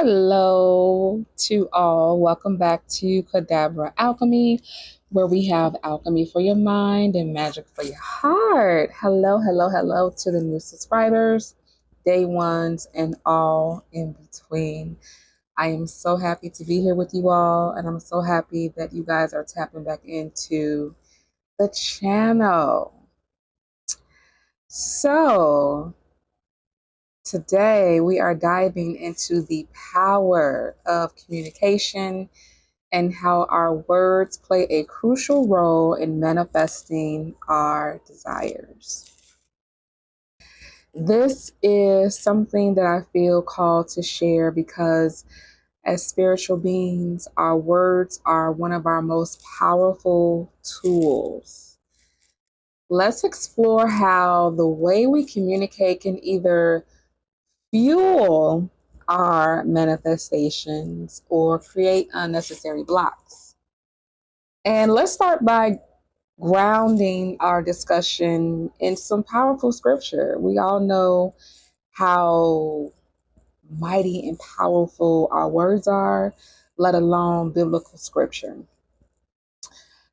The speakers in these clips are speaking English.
Hello to all. Welcome back to Cadabra Alchemy, where we have alchemy for your mind and magic for your heart. Hello to the new subscribers, day ones, and all in between. I am so happy to be here with you all, and I'm so happy that you guys are tapping back into the channel. So, today we are diving into the power of communication and how our words play a crucial role in manifesting our desires. This is something that I feel called to share because, as spiritual beings, our words are one of our most powerful tools. Let's explore how the way we communicate can either fuel our manifestations or create unnecessary blocks. And let's start by grounding our discussion in some powerful scripture. We all know how mighty and powerful our words are, let alone biblical scripture.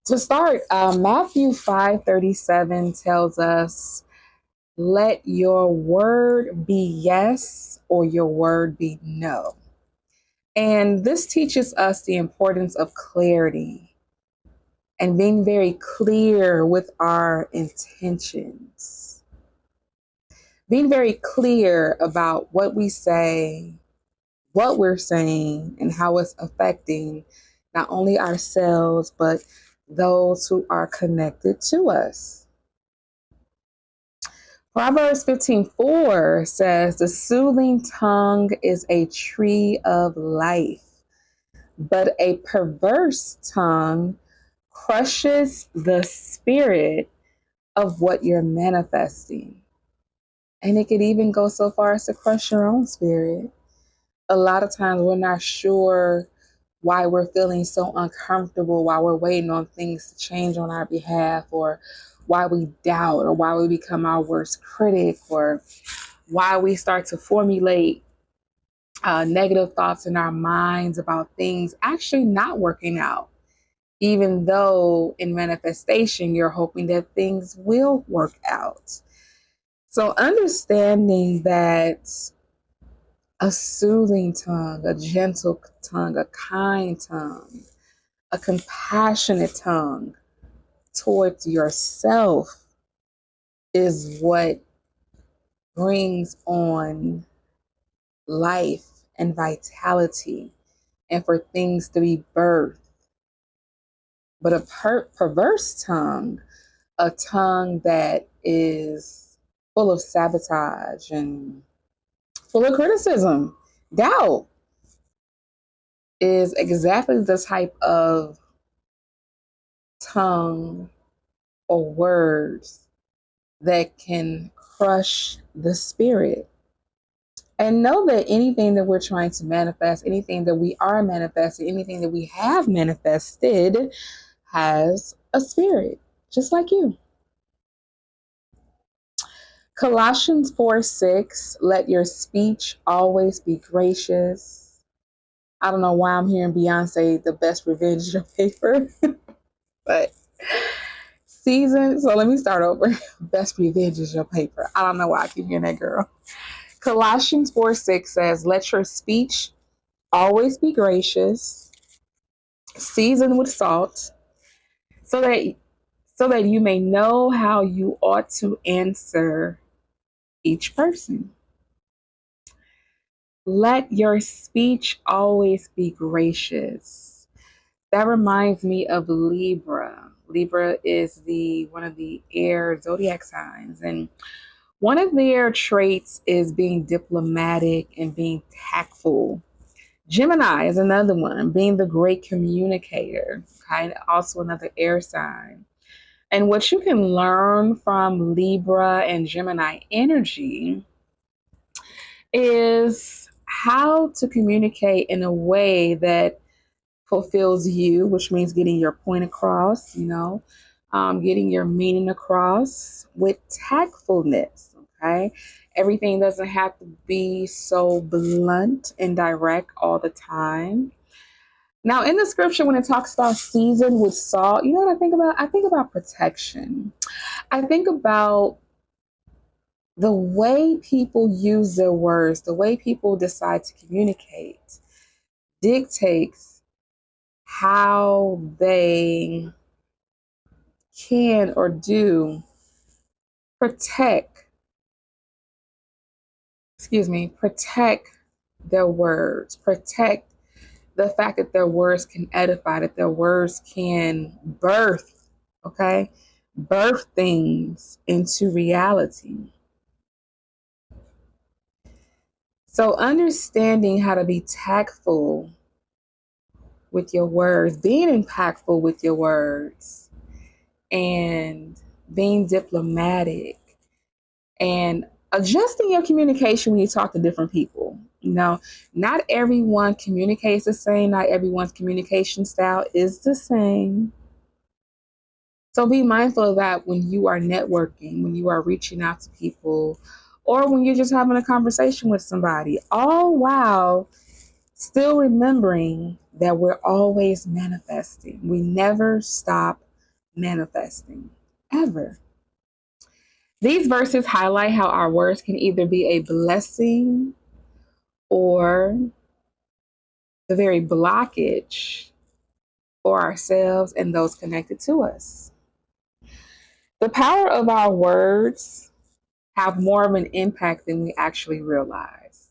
To start, Matthew 5:37 tells us, let your word be yes or your word be no. And this teaches us the importance of clarity and being very clear with our intentions. Being very clear about what we say, what we're saying, and how it's affecting not only ourselves, but those who are connected to us. Proverbs 15:4 says, the soothing tongue is a tree of life, but a perverse tongue crushes the spirit of what you're manifesting. And it could even go so far as to crush your own spirit. A lot of times we're not sure why we're feeling so uncomfortable, while we're waiting on things to change on our behalf, or why we doubt, or why we become our worst critic, or why we start to formulate negative thoughts in our minds about things actually not working out, even though in manifestation you're hoping that things will work out. So understanding that a soothing tongue, a gentle tongue, a kind tongue, a compassionate tongue towards yourself is what brings on life and vitality and for things to be birthed. But a perverse tongue, a tongue that is full of sabotage and full of criticism, doubt, is exactly the type of tongue or words that can crush the spirit. And know that anything that we're trying to manifest, anything that we are manifesting, anything that we have manifested has a spirit, just like you. Colossians 4:6, let your speech always be gracious. I don't know why I'm hearing Beyonce, the best revenge is your paper, but season. So let me start over. Best revenge is your paper. I don't know why I keep hearing that, girl. Colossians 4:6 says, let your speech always be gracious, seasoned with salt, so that you may know how you ought to answer each person. Let your speech always be gracious. That reminds me of Libra. Libra is the one of the air zodiac signs, and one of their traits is being diplomatic and being tactful. Gemini is another one, being the great communicator, okay? Also another air sign. And what you can learn from Libra and Gemini energy is how to communicate in a way that fulfills you, which means getting your point across, getting your meaning across with tactfulness, okay? Everything doesn't have to be so blunt and direct all the time. Now, in the scripture, when it talks about season with salt, you know what I think about? I think about protection. I think about the way people use their words, the way people decide to communicate dictates how they can or do protect, protect their words, protect the fact that their words can edify, that their words can birth, okay, birth things into reality. So, understanding how to be tactful with your words, being impactful with your words, and being diplomatic and adjusting your communication when you talk to different people. You know, not everyone communicates the same, not everyone's communication style is the same. So be mindful of that when you are networking, when you are reaching out to people, or when you're just having a conversation with somebody, all while still remembering that we're always manifesting. We never stop manifesting, ever. These verses highlight how our words can either be a blessing or the very blockage for ourselves and those connected to us. The power of our words have more of an impact than we actually realize.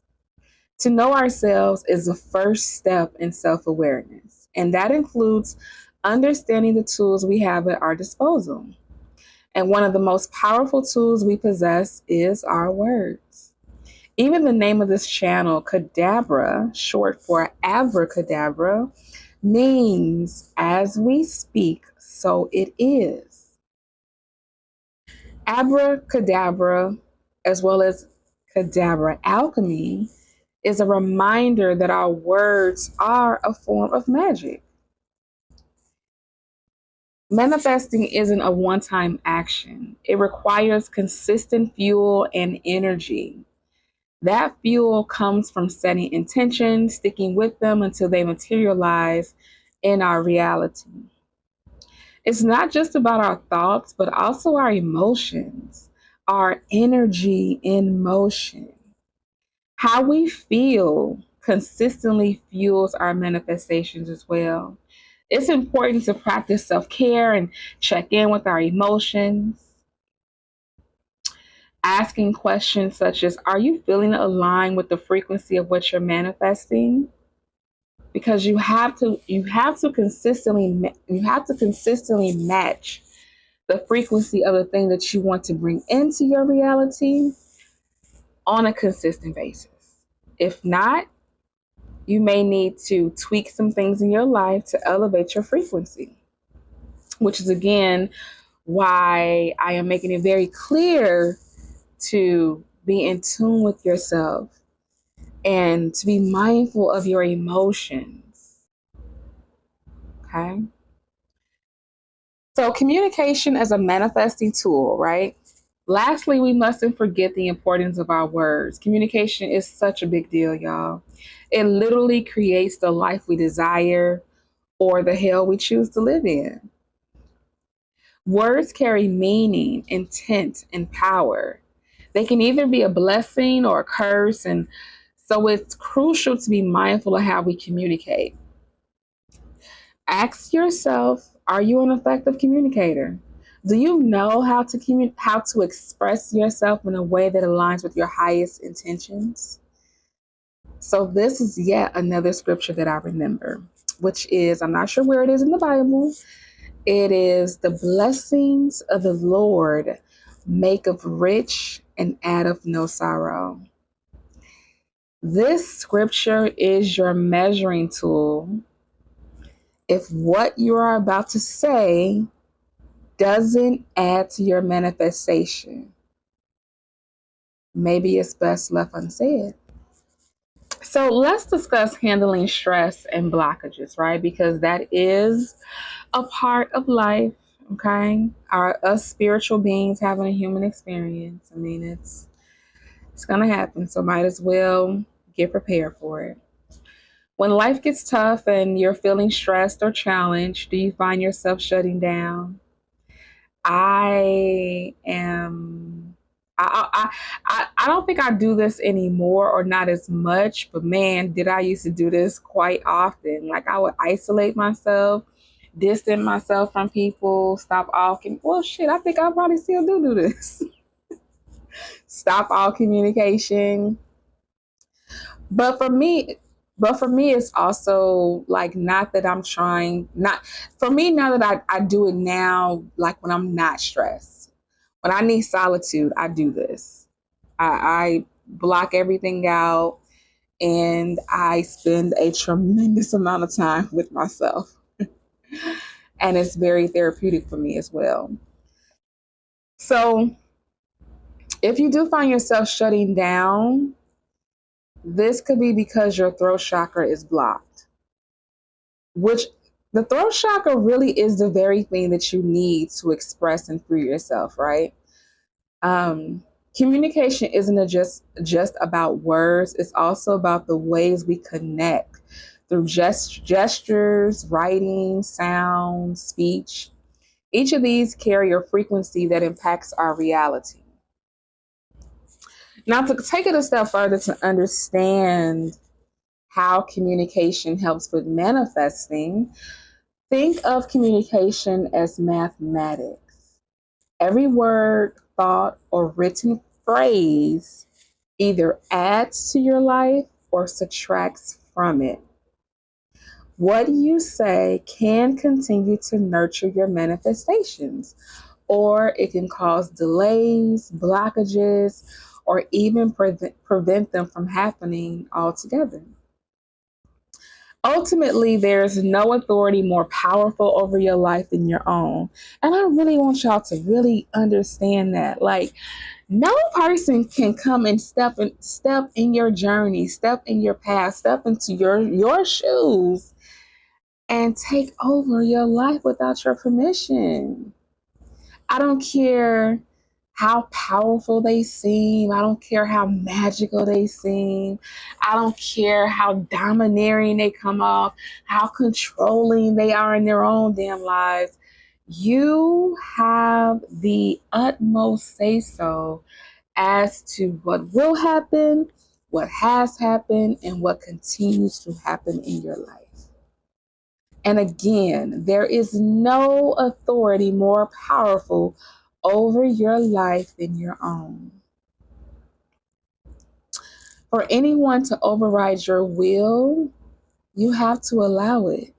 To know ourselves is the first step in self awareness, and that includes understanding the tools we have at our disposal. And one of the most powerful tools we possess is our words. Even the name of this channel, Cadabra, short for abracadabra, means as we speak, so it is. Abracadabra, as well as cadabra alchemy, is a reminder that our words are a form of magic. Manifesting isn't a one time action, it requires consistent fuel and energy. That fuel comes from setting intentions, sticking with them until they materialize in our reality. It's not just about our thoughts, but also our emotions, our energy in motion. How we feel consistently fuels our manifestations as well. It's important to practice self care and check in with our emotions, asking questions such as, are you feeling aligned with the frequency of what you're manifesting? Because you have to consistently match the frequency of the thing that you want to bring into your reality on a consistent basis. If not, you may need to tweak some things in your life to elevate your frequency, which is again why I am making it very clear to be in tune with yourself and to be mindful of your emotions. Okay. So, communication as a manifesting tool, right? Lastly, we mustn't forget the importance of our words. Communication is such a big deal, y'all. It literally creates the life we desire or the hell we choose to live in. Words carry meaning, intent, and power. They can either be a blessing or a curse, and so it's crucial to be mindful of how we communicate. Ask yourself, are you an effective communicator? Do you know how to express yourself in a way that aligns with your highest intentions? So this is yet another scripture that I remember, which is, I'm not sure where it is in the Bible. It is the blessings of the Lord make of rich and add of no sorrow. This scripture is your measuring tool. If what you are about to say doesn't add to your manifestation, maybe it's best left unsaid. So let's discuss handling stress and blockages, right? Because that is a part of life, okay? Us spiritual beings having a human experience. I mean, It's going to happen. So might as well get prepared for it. When life gets tough and you're feeling stressed or challenged, do you find yourself shutting down? I am. I don't think I do this anymore or not as much, but man, did I used to do this quite often. Like I would isolate myself, distance myself from people, stop all. Well, shit, I think I probably still do this. Stop all communication. But for me, it's also like not that I'm trying, not for me now that I do it now, like when I'm not stressed. When I need solitude, I do this. I block everything out and I spend a tremendous amount of time with myself. And it's very therapeutic for me as well. So if you do find yourself shutting down, this could be because your throat chakra is blocked, which the throat chakra really is the very thing that you need to express and free yourself, right? Um, Communication isn't just about words. It's also about the ways we connect through gestures, writing, sound, speech. Each of these carry a frequency that impacts our reality. Now, to take it a step further to understand how communication helps with manifesting, think of communication as mathematics. Every word, thought, or written phrase either adds to your life or subtracts from it. What you say can continue to nurture your manifestations, or it can cause delays, blockages, or even prevent them from happening altogether. Ultimately, there's no authority more powerful over your life than your own. And I really want y'all to really understand that. Like, no person can come and step in your journey, step in your path, step into your shoes and take over your life without your permission. I don't care how powerful they seem. I don't care how magical they seem. I don't care how domineering they come off, how controlling they are in their own damn lives. You have the utmost say so as to what will happen, what has happened, and what continues to happen in your life. And again, there is no authority more powerful over your life than your own. For anyone to override your will, you have to allow it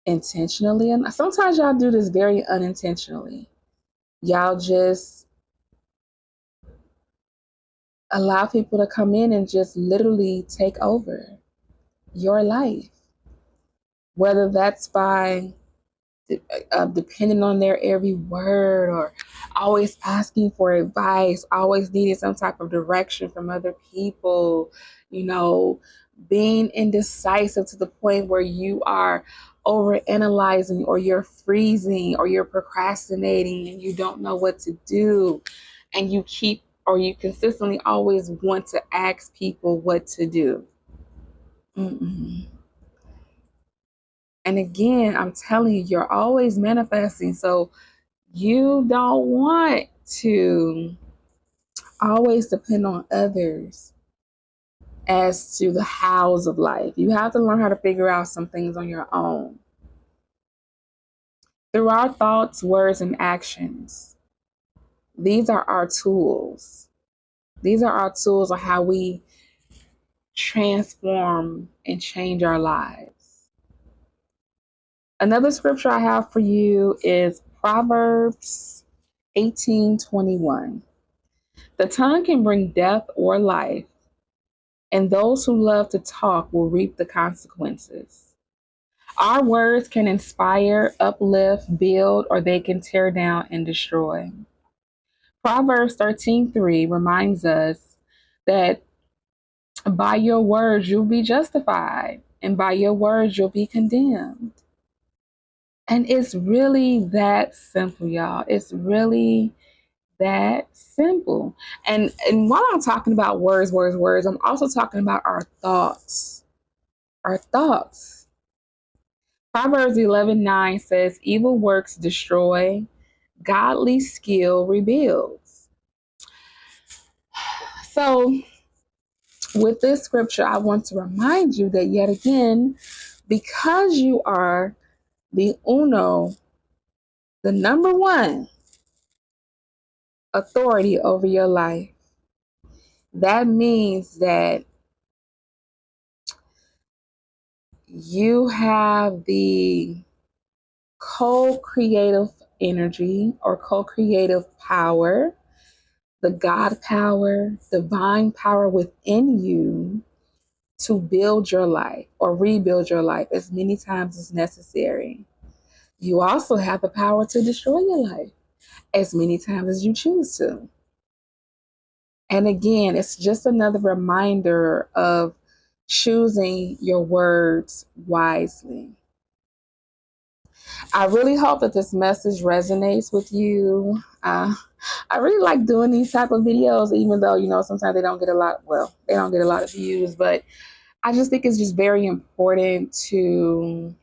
intentionally. And sometimes y'all do this very unintentionally. Y'all just allow people to come in and just literally take over your life, whether that's by depending on their every word or always asking for advice, always needing some type of direction from other people, you know, being indecisive to the point where you are over analyzing or you're freezing or you're procrastinating and you don't know what to do and you keep or you consistently always want to ask people what to do. Mm-mm. And again, I'm telling you, you're always manifesting. So you don't want to always depend on others as to the hows of life. You have to learn how to figure out some things on your own. Through our thoughts, words, and actions, these are our tools. These are our tools on how we transform and change our lives. Another scripture I have for you is Proverbs 18:21. The tongue can bring death or life, and those who love to talk will reap the consequences. Our words can inspire, uplift, build, or they can tear down and destroy. Proverbs 13:3 reminds us that by your words you'll be justified, and by your words you'll be condemned. And it's really that simple, y'all. It's really that simple. And while I'm talking about words, I'm also talking about our thoughts. Our thoughts. Proverbs 11:9 says, "Evil works destroy, godly skill rebuilds." So, with this scripture, I want to remind you that yet again, because you are the uno, the number one authority over your life, that means that you have the co-creative energy or co-creative power, the God power, divine power within you to build your life or rebuild your life as many times as necessary. You also have the power to destroy your life as many times as you choose to. And again, it's just another reminder of choosing your words wisely. I really hope that this message resonates with you. I really like doing these type of videos, even though, sometimes they don't get a lot, well, they don't get a lot of views, but I just think it's just very important to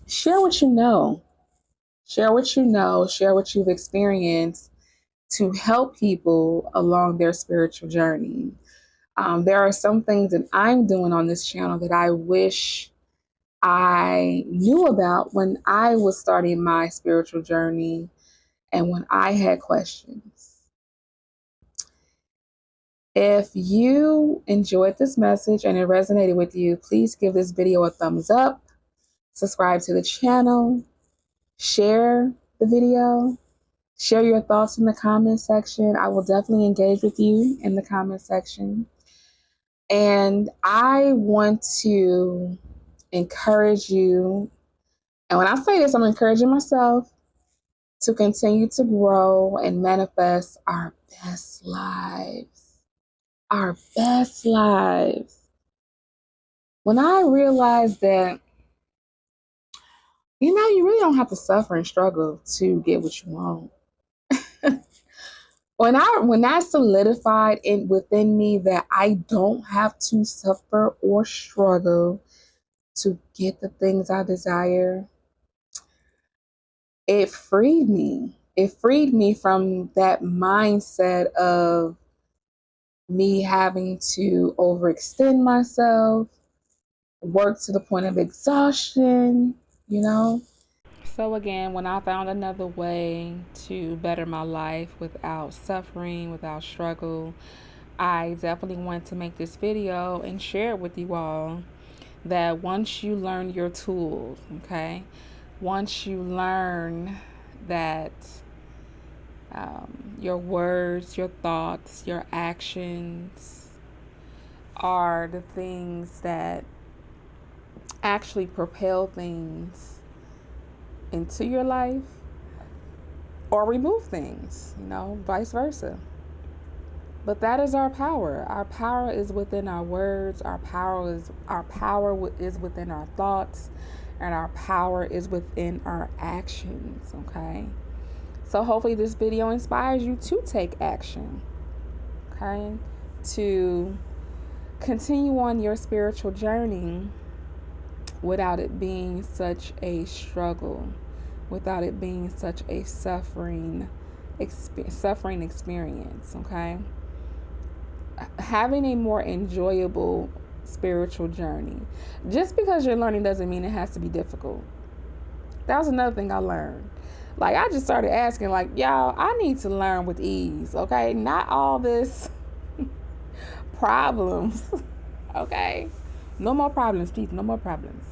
share what you know. Share what you know, share what you've experienced to help people along their spiritual journey. There are some things that I'm doing on this channel that I wish I knew about when I was starting my spiritual journey and when I had questions. If you enjoyed this message and it resonated with you, please give this video a thumbs up, subscribe to the channel, share the video, share your thoughts in the comment section. I will definitely engage with you in the comment section. And I want to encourage you, and when I say this, I'm encouraging myself to continue to grow and manifest our best lives. Our best lives. When I realized that, you really don't have to suffer and struggle to get what you want. When that solidified within me that I don't have to suffer or struggle to get the things I desire, it freed me. It freed me from that mindset of me having to overextend myself, work to the point of exhaustion. So again, when I found another way to better my life without suffering, without struggle, I definitely want to make this video and share it with you all that once you learn your tools, okay, once you learn that your words, your thoughts, your actions are the things that actually propel things into your life or remove things, vice versa. But that is our power. Our power is within our words. Our power is within our thoughts, and our power is within our actions. Okay. So hopefully this video inspires you to take action. Okay, to continue on your spiritual journey without it being such a struggle, without it being such a suffering experience. Okay. Having a more enjoyable spiritual journey. Just because you're learning doesn't mean it has to be difficult. That was another thing I learned. Like, I just started asking, like, y'all, I need to learn with ease, okay? Not all this problems, okay? No more problems, please, no more problems.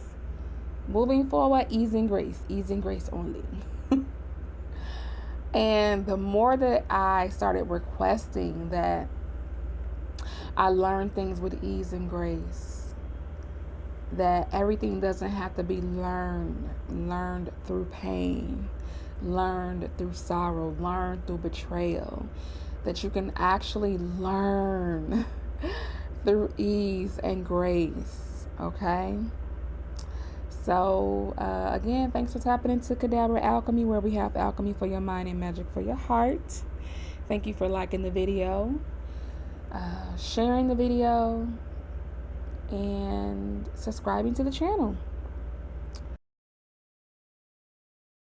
Moving forward, ease and grace only. And the more that I started requesting that I learned things with ease and grace, that everything doesn't have to be learned through pain, learned through sorrow, learned through betrayal, that you can actually learn through ease and grace, okay? So, again, thanks for tapping into Cadaver Alchemy, where we have alchemy for your mind and magic for your heart. Thank you for liking the video, sharing the video, and subscribing to the channel.